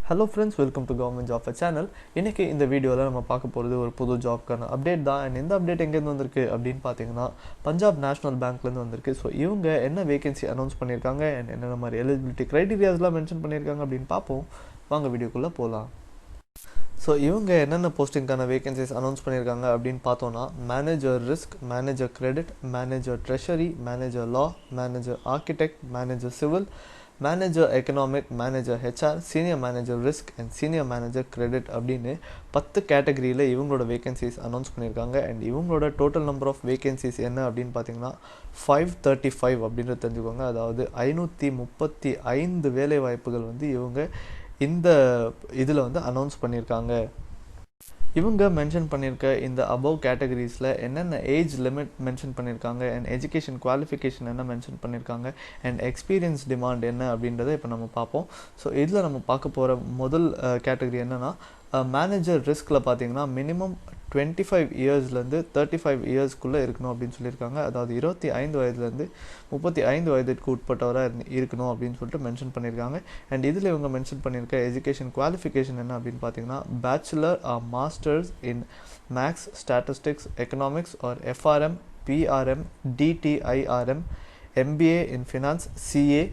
Hello friends, welcome to Government Job Channel. இன்னைக்கு இந்த வீடியோவில் நம்ம பார்க்க போகிறது ஒரு புது ஜாப்க்கான அப்டேட் தான். அண்ட் இந்த அப்டேட் எங்கேருந்து வந்திருக்கு அப்படின்னு பார்த்தீங்கன்னா பஞ்சாப் நேஷனல் பேங்க்லேருந்து வந்திருக்கு. ஸோ இவங்க என்ன வேகன்சி அனௌன்ஸ் பண்ணியிருக்காங்க அண்ட் என்னென்ன மாதிரி எலிஜிபிலிட்டி க்ரைட்டீரியாஸ்லாம் மென்ஷன் பண்ணியிருக்காங்க அப்படின்னு பார்ப்போம். வாங்க வீடியோக்குள்ளே போகலாம். ஸோ இவங்க என்னென்ன போஸ்டிங்கான வேகன்சிஸ் அனௌன்ஸ் பண்ணியிருக்காங்க அப்படின்னு பார்த்தோன்னா manager risk, manager credit, manager treasury, manager law, manager architect, manager civil, manager economic, manager HR, senior manager risk and senior manager credit அப்படின்னு 10 கேட்டகரியில் இவங்களோட வேகன்சிஸ் அனௌன்ஸ் பண்ணியிருக்காங்க. அண்ட் இவங்களோட டோட்டல் நம்பர் ஆஃப் வேகன்சிஸ் என்ன அப்படின்னு பார்த்தீங்கன்னா 535 அப்படின்றது தெரிஞ்சுக்கோங்க. அதாவது 535 வேலை வாய்ப்புகள் வந்து இவங்க இந்த இதில் வந்து அனௌன்ஸ் பண்ணியிருக்காங்க. இவங்க மென்ஷன் பண்ணியிருக்க இந்த அபவ் கேட்டகரிஸில் என்னென்ன ஏஜ் லிமிட் மென்ஷன் பண்ணியிருக்காங்க அண்ட் எஜுகேஷன் குவாலிஃபிகேஷன் என்ன மென்ஷன் பண்ணியிருக்காங்க அண்ட் எக்ஸ்பீரியன்ஸ் டிமாண்ட் என்ன அப்படின்றத இப்போ நம்ம பார்ப்போம். ஸோ இதில் நம்ம பார்க்க போகிற முதல் கேட்டகரி என்னென்னா மேனேஜர் ரிஸ்கில் பார்த்தீங்கன்னா மினிமம் 25 இயர்ஸ்லேருந்து 35 இயர்ஸ்க்குள்ளே இருக்கணும் அப்படின்னு சொல்லியிருக்காங்க. அதாவது 25 வயதுலேருந்து 35 வயதுக்கு உட்பட்டவராக இருக்கணும் அப்படின்னு சொல்லிட்டு மென்ஷன் பண்ணியிருக்காங்க. அண்ட் இதில் இவங்க மென்ஷன் பண்ணியிருக்க எஜுகேஷன் குவாலிஃபிகேஷன் என்ன அப்படின்னு பார்த்தீங்கன்னா bachelor or masters in maths, statistics, economics or FRM, PRM, DTIRM, MBA in finance, CA,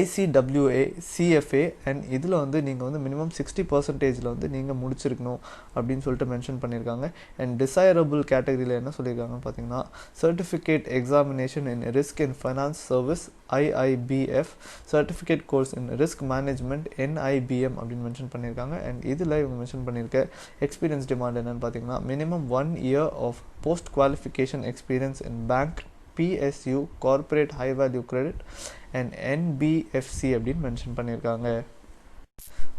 ICWA, CFA and இதில் வந்து நீங்கள் வந்து மினிமம் 60% வந்து நீங்கள் முடிச்சிருக்கணும் அப்படின்னு சொல்லிட்டு மென்ஷன் பண்ணியிருக்காங்க. அண்ட் டிசைரபிள் கேட்டகரியில் என்ன சொல்லியிருக்காங்கன்னு பார்த்தீங்கன்னா certificate examination in risk in finance service, IIBF, certificate course in risk management, NIBM அப்படின்னு மென்ஷன் பண்ணியிருக்காங்க. அண்ட் இதில் இவங்க மென்ஷன் பண்ணியிருக்க எக்ஸ்பீரியன்ஸ் டிமாண்ட் என்னென்னு பார்த்தீங்கன்னா minimum 1 year of post qualification experience in bank, PSU, corporate high value credit and NBFC அப்படின்னு mention பண்ணியிருக்காங்க.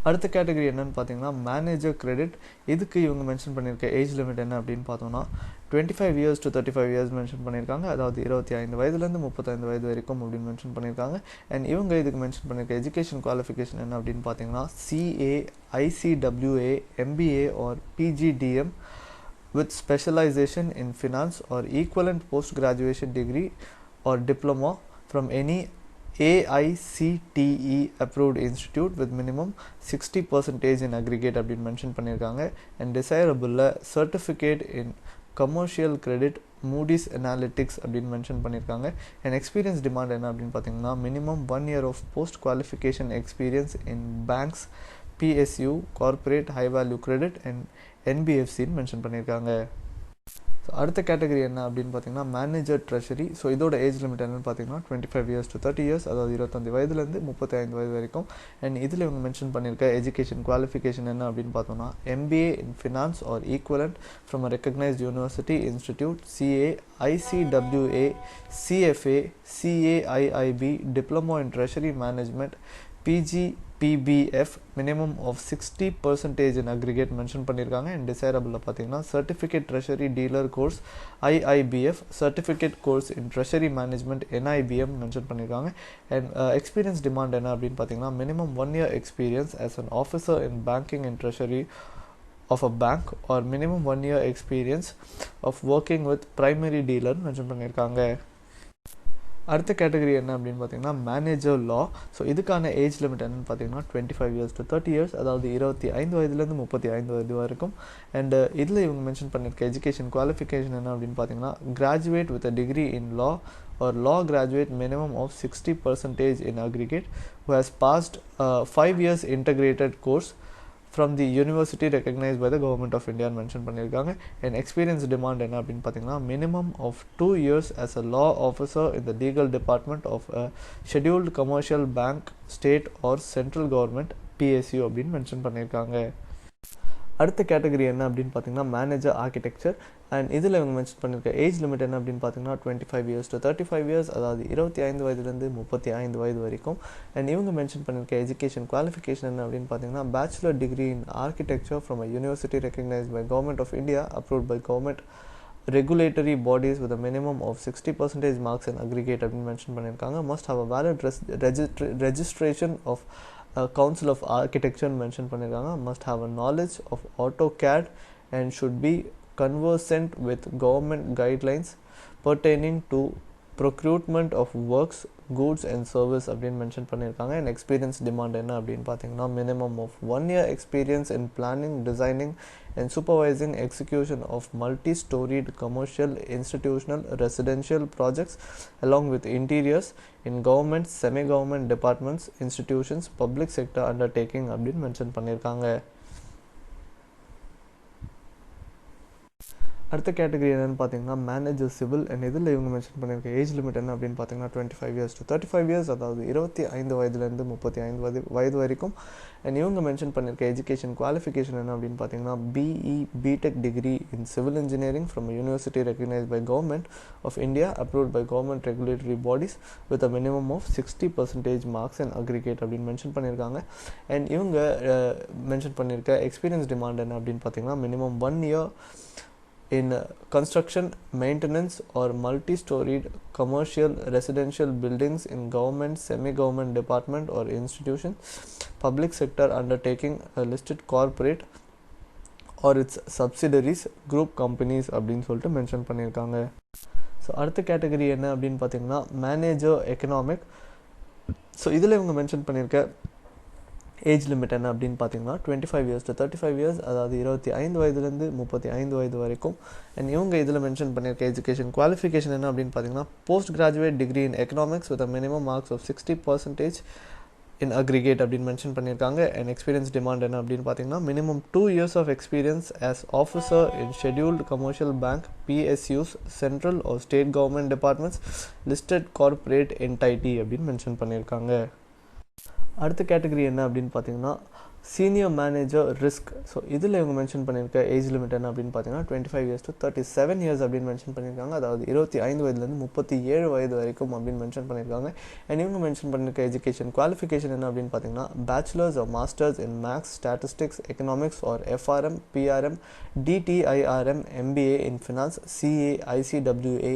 அடுத்த கேட்டகரி என்னன்னு பார்த்தீங்கன்னா மேனேஜர் கிரெடிட். இதுக்கு இவங்க மென்ஷன் பண்ணியிருக்க ஏஜ் லிமிட் என்ன அப்படின்னு பார்த்தோன்னா 25 years to 35 years மென்ஷன் பண்ணியிருக்காங்க. அதாவது 25 வயதுலேருந்து 35 வயது வரைக்கும் அப்படின்னு மென்ஷன் பண்ணியிருக்காங்க. அண்ட் இவங்க இதுக்கு மென்ஷன் பண்ணியிருக்க எஜுகேஷன் குவாலிஃபிகேஷன் என்ன அப்படின்னு பார்த்தீங்கன்னா CA, ICWA, MBA or PGDM with specialization in finance or equivalent post-graduation degree or diploma from any AICTE approved institute with minimum 60% in aggregate அப்படின்னு மென்ஷன் பண்ணியிருக்காங்க. அண்ட் டிசைரபிளில் certificate in commercial credit, Moody's analytics அப்படின்னு mention பண்ணியிருக்காங்க. And experience demand என்ன அப்படின்னு பார்த்தீங்கன்னா minimum 1 year of post qualification experience in banks, PSU, corporate high value credit and NBFCன்னு mention பண்ணியிருக்காங்க. ஸோ அடுத்த கேட்டகரி என்ன அப்படின்னு பார்த்தீங்கன்னா மேனேஜர் ட்ரெஷரி. ஸோ இதோட ஏஜ் லிமிட் என்னென்னு பார்த்தீங்கன்னா 25 years to 30 years, அதாவது 25 வயதுலேருந்து 35 வயது வரைக்கும். அண்ட் இதில் இவங்க மென்ஷன் பண்ணியிருக்க எஜுகேஷன் குவாலிஃபிகேஷன் என்ன அப்படின்னு பார்த்தோம்னா MBA in finance or equivalent from a recognised university institute, CA, ICWA, CFA, CAIIB, diploma in treasury management, PGPBF, minimum of 60% in aggregate mention பண்ணியிருக்காங்க. அண்ட் டிசைரபிளில் பார்த்தீங்கன்னா certificate treasury dealer course, IIBF, certificate course in treasury management, NIBM mention பண்ணியிருக்காங்க. And experience demand என்ன அப்படின்னு பார்த்தீங்கன்னா minimum 1 year experience as an officer in banking and treasury of a bank or minimum 1 year experience of working with primary dealer mention பண்ணியிருக்காங்க. அடுத்த category என்ன அப்படின்னு பார்த்தீங்கன்னா manager லா. So இதுக்கான ஏஜ் லிமிட் என்னன்னு பார்த்தீங்கன்னா 25 years to 30 years, அதாவது 25 வயதுலேருந்து 35 வயது வரைக்கும். அண்ட் இதில் இவங்க மென்ஷன் பண்ணியிருக்க எஜுகேஷன் குவாலிஃபிகேஷன் என்ன அப்படின்னு பார்த்தீங்கன்னா graduate with a degree in law or law graduate minimum of 60% in aggregate who has passed 5 years integrated course from the university recognized by the government of India mention பண்ணியிருக்காங்க. And experience demand என்ன அப்படின்னு பார்த்தீங்கன்னா minimum of 2 years as a law officer in the legal department of a scheduled commercial bank, state or central government, PSU அப்படின்னு mention பண்ணியிருக்காங்க. அடுத்த category என்ன அப்படின்னு பார்த்தீங்கன்னா மேனேஜர் ஆர்கிடெக்சர். அண்ட் இதில் இவங்க மென்ஷன் பண்ணியிருக்க ஏஜ் லிமிட் என்ன அப்படின்னு பார்த்தீங்கன்னா 25 years to 35 years, அதாவது 25 வயதுலேருந்து 35 வயது வரைக்கும். அண்ட் இவங்க மென்ஷன் பண்ணியிருக்க எஜுகேஷன் குவாலிஃபிகேஷன் என்ன அப்படின்னு பார்த்தீங்கன்னா bachelor degree in architecture from a university recognised by government of India, approved by government regulatory bodies with a minimum of 60% marks in aggregate அப்படின்னு mention பண்ணியிருக்காங்க. must have a valid registration of Council of Architecture mention பண்ணியிருக்காங்க. must have a knowledge of AutoCAD and should be conversant with government guidelines pertaining to procurement of works, goods and service அப்படின்னு mention பண்ணியிருக்காங்க. And experience demand என்ன அப்படின்னு பார்த்தீங்கன்னா minimum of 1 year experience in planning, designing and supervising execution of multi-storied commercial, institutional, residential projects along with interiors in government, semi-government departments, institutions, public sector undertaking அப்படின்னு mention பண்ணியிருக்காங்க. அடுத்த category என்னென்னு பார்த்தீங்கன்னா manager civil. And இதில் இவங்க mention பண்ணியிருக்க age limit என்ன அப்படின்னு பார்த்தீங்கன்னா 25 years to 35 years, அதாவது 25 வயதுலேருந்து 35 வயது வரைக்கும். அண்ட் இவங்க மென்ஷன் பண்ணியிருக்க எஜுகேஷன் குவாலிஃபிகேஷன் என்ன அப்படின்னு பார்த்தீங்கன்னா BE BTech degree in civil engineering from university recognised by government of India approved by government regulatory bodies with a minimum of 60% marks and aggregate அப்படின்னு mention பண்ணியிருக்காங்க. அண்ட் இவங்க mention பண்ணியிருக்க experience demand என்ன அப்படின்னு பார்த்தீங்கன்னா minimum 1 year in construction, maintenance or multi-storied commercial residential buildings in government, semi-government department or institution, public sector undertaking, a listed corporate or its subsidiaries, group companies அப்படின்னு சொல்லிட்டு mention பண்ணியிருக்காங்க. So அடுத்த category என்ன அப்படின்னு பார்த்தீங்கன்னா மேனேஜர் எக்கனாமிக். ஸோ இதில் இவங்க mention பண்ணியிருக்க ஏஜ் லிமிட் என்ன அப்படின்னு பார்த்தீங்கன்னா 25 years to 35 years, அதாவது 25 வயதுலேருந்து 35 வயது வரைக்கும். அண்ட் இவங்க இதில் மென்ஷன் பண்ணியிருக்க எஜுகேஷன் குவாலிஃபிகேஷன் என்ன அப்படின்னு பார்த்தீங்கன்னா post graduate degree in economics with minimum marks of 60% in aggregate அப்படின்னு மென்ஷன் பண்ணியிருக்காங்க. அண்ட் எக்ஸ்பீரியன்ஸ் டிமாண்ட் என்ன அப்படின்னு பார்த்தீங்கன்னா minimum 2 years of experience as officer in scheduled commercial bank, PSUs, central or state government departments, listed corporate entity அப்படின்னு mention பண்ணியிருக்காங்க. அடுத்த category என்ன அப்படின்னு பார்த்தீங்கன்னா சீனியர் மேனேஜர் ரிஸ்க். ஸோ இதில் இவங்க மென்ஷன் பண்ணியிருக்க ஏஜ் லிமிட் என்ன அப்படின்னு பார்த்தீங்கன்னா 25 years to 37 years அப்படின்னு மென்ஷன் பண்ணியிருக்காங்க, அதாவது 25 வயதுலேருந்து 37 வயது வரைக்கும் அப்படின்னு மென்ஷன் பண்ணியிருக்காங்க. அண்ட் இவங்க மென்ஷன் பண்ணியிருக்க எஜுகேஷன் குவாலிஃபிகேஷன் என்ன அப்படின்னு பார்த்தீங்கன்னா bachelors or masters in maths, statistics, economics or FRM, PRM, DTIRM, MBA in finance, CA, ICWA,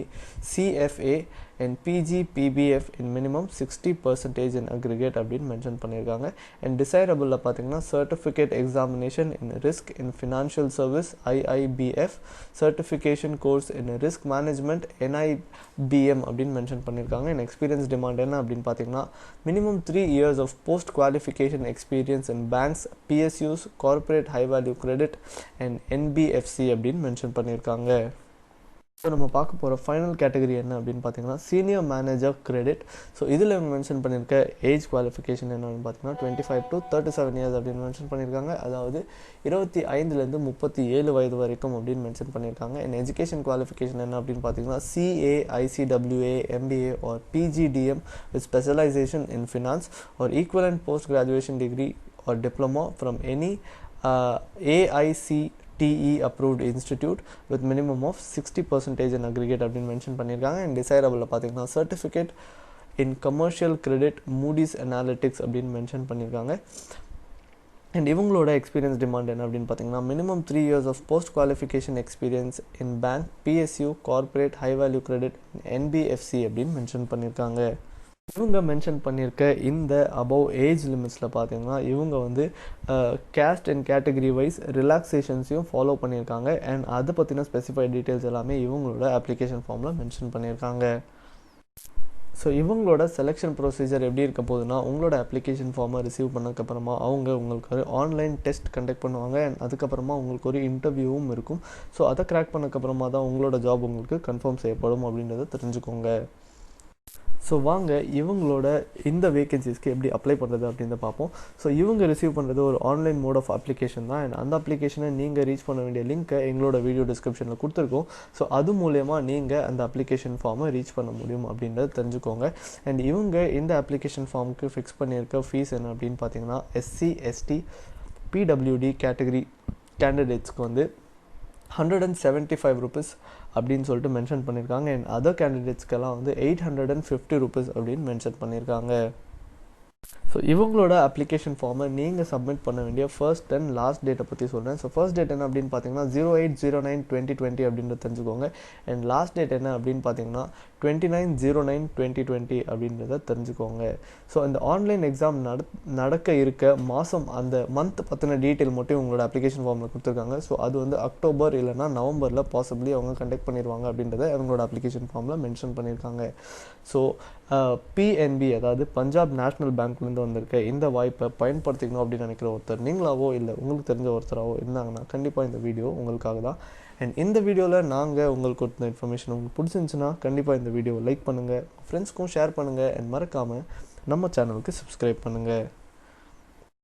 CFA and PG PBF in minimum 60% in aggregate அப்படின்னு மென்ஷன் பண்ணியிருக்காங்க. அண்ட் டிசைரபிளில் பார்த்தீங்கன்னா certificate examination in risk in financial service IIBF, certification course in risk management NIBM அப்படின்னு mention பண்ணியிருக்காங்க. And experience demand என்ன அப்படின்னு பார்த்தீங்கன்னா minimum 3 years of post qualification experience in banks, PSUs, corporate high value credit and NBFC அப்படின்னு mention பண்ணியிருக்காங்க. So நம்ம பார்க்க போகிற ஃபைனல் கேட்டகரி என்ன அப்படின்னு பார்த்தீங்கன்னா சீனியர் மேனேஜர் கிரெடிட். ஸோ இதில் இவங்க மென்ஷன் பண்ணியிருக்க ஏஜ் குவாலிஃபிகேஷன் என்னன்னு பார்த்தீங்கன்னா 25 to 37 years அப்படின்னு மென்ஷன் பண்ணியிருக்காங்க, அதாவது 25லேருந்து 37 வயது வரைக்கும் அப்படின்னு மென்ஷன் பண்ணியிருக்காங்க. அண்ட் எஜுகேஷன் குவாலிஃபிகேஷன் என்ன அப்படின்னு பார்த்தீங்கன்னா CA, ICWA, MBA or PGDM with specialization in finance or equivalent post graduation degree or diploma from any AICTE approved institute with minimum of 60% in aggregate அப்படின்னு மென்ஷன் பண்ணியிருக்காங்க. And டிசைரபிளில் பார்த்தீங்கன்னா certificate in commercial credit, Moody's analytics அப்படின்னு mention பண்ணியிருக்காங்க. And இவங்களோட experience demand என்ன அப்படின்னு பார்த்தீங்கன்னா minimum 3 years of post qualification experience in bank, PSU, corporate high value credit, NBFC அப்படின்னு மென்ஷன் பண்ணியிருக்காங்க. இவங்க மென்ஷன் பண்ணியிருக்க இந்த அபவ் ஏஜ் லிமிட்ஸில் பார்த்தீங்கன்னா இவங்க வந்து கேஸ்ட் அண்ட் கேட்டகரி வைஸ் ரிலாக்ஸேஷன்ஸையும் ஃபாலோ பண்ணியிருக்காங்க. அண்ட் அதை பற்றின ஸ்பெசிஃபைட் டீட்டெயில்ஸ் எல்லாமே இவங்களோட அப்ளிகேஷன் ஃபார்மில் மென்ஷன் பண்ணியிருக்காங்க. ஸோ இவங்களோட செலெக்ஷன் ப்ரொசீஜர் எப்படி இருக்க போகுதுன்னா உங்களோட அப்ளிகேஷன் ஃபார்மை ரிசீவ் பண்ணதுக்கப்புறமா அவங்க உங்களுக்கு ஒரு ஆன்லைன் டெஸ்ட் கண்டக்ட் பண்ணுவாங்க. அண்ட் அதுக்கப்புறமா உங்களுக்கு ஒரு இன்டர்வியூவும் இருக்கும். ஸோ அதை கிராக் பண்ணதுக்கப்புறமா தான் உங்களோட ஜாப் உங்களுக்கு கன்ஃபார்ம் செய்யப்படும் அப்படின்றத தெரிஞ்சுக்கோங்க. ஸோ வாங்க இவங்களோட இந்த வேகன்சிஸ்க்கு எப்படி அப்ளை பண்ணுறது அப்படின்னு பார்ப்போம். ஸோ இவங்க ரிசீவ் பண்ணுறது ஒரு ஆன்லைன் மோட் ஆஃப் அப்ளிகேஷன் தான். அண்ட் அந்த அப்ளிகேஷனை நீங்கள் ரீச் பண்ண வேண்டிய லிங்க்கை எங்களோட வீடியோ டிஸ்கிரிப்ஷனில் கொடுத்துருக்கோம். ஸோ அது மூலயமா நீங்கள் அந்த அப்ளிகேஷன் ஃபார்மை ரீச் பண்ண முடியும் அப்படின்றத தெரிஞ்சுக்கோங்க. அண்ட் இவங்க இந்த அப்ளிகேஷன் ஃபார்முக்கு ஃபிக்ஸ் பண்ணியிருக்க ஃபீஸ் என்ன அப்படின்னு பார்த்தீங்கன்னா SC, ST, PWD கேட்டகரி கேண்டிடேட்ஸ்க்கு வந்து 175 rupees அப்படின்னு சொல்லிட்டு மென்ஷன் பண்ணியிருக்காங்க. அண்ட் அதர் கேண்டிடேட்ஸ்க்கெல்லாம் வந்து 850 rupees அப்படின்னு மென்ஷன் பண்ணியிருக்காங்க. ஸோ ஸோ இவங்களோட அப்ளிகேஷன் ஃபார்மை நீங்கள் சப்மிட் பண்ண வேண்டிய ஃபர்ஸ்ட் அண்ட் லாஸ்ட் டேட்டை பற்றி சொல்கிறேன். ஸோ ஃபர்ஸ்ட் டேட் என்ன அப்படின்னு பார்த்தீங்கன்னா 08/09/2020 அப்படின்றத தெரிஞ்சுக்கோங்க. அண்ட் லாஸ்ட் டேட் என்ன அப்படின்னு பார்த்தீங்கன்னா 29/09/2020 அப்படின்றத தெரிஞ்சுக்கோங்க. ஸோ இந்த ஆன்லைன் எக்ஸாம் நடக்க இருக்க மாதம் அந்த மந்த் பற்றின டீட்டெயில் மட்டும் உங்களோட அப்ளிகேஷன் ஃபார்மில் கொடுத்துருக்காங்க. ஸோ அது வந்து அக்டோபர் இல்லைனா நவம்பரில் பாசிபிளி அவங்க கண்டக்ட் பண்ணிடுவாங்க அப்படின்றத அவங்களோட அப்ளிகேஷன் ஃபார்மில் மென்ஷன் பண்ணியிருக்காங்க. ஸோ பிஎன்பி அதாவது பஞ்சாப் நேஷ்னல் பேங்க்லேருந்து வந்திருக்க இந்த வாய்ப்பை பயன்படுத்திக்கணும் அப்படின்னு நினைக்கிற ஒருத்தர் நீங்களாவோ இல்லை உங்களுக்கு தெரிஞ்ச ஒருத்தராவோ இருந்தாங்கன்னா கண்டிப்பாக இந்த வீடியோ உங்களுக்காக தான். அண்ட் இந்த வீடியோவில் நாங்கள் உங்களுக்கு கொடுத்த இன்ஃபர்மேஷன் உங்களுக்கு பிடிச்சிருந்துச்சுன்னா கண்டிப்பாக இந்த வீடியோவை லைக் பண்ணுங்கள், ஃப்ரெண்ட்ஸ்க்கும் ஷேர் பண்ணுங்கள், அண்ட் மறக்காமல் நம்ம சேனலுக்கு சப்ஸ்கிரைப் பண்ணுங்கள்.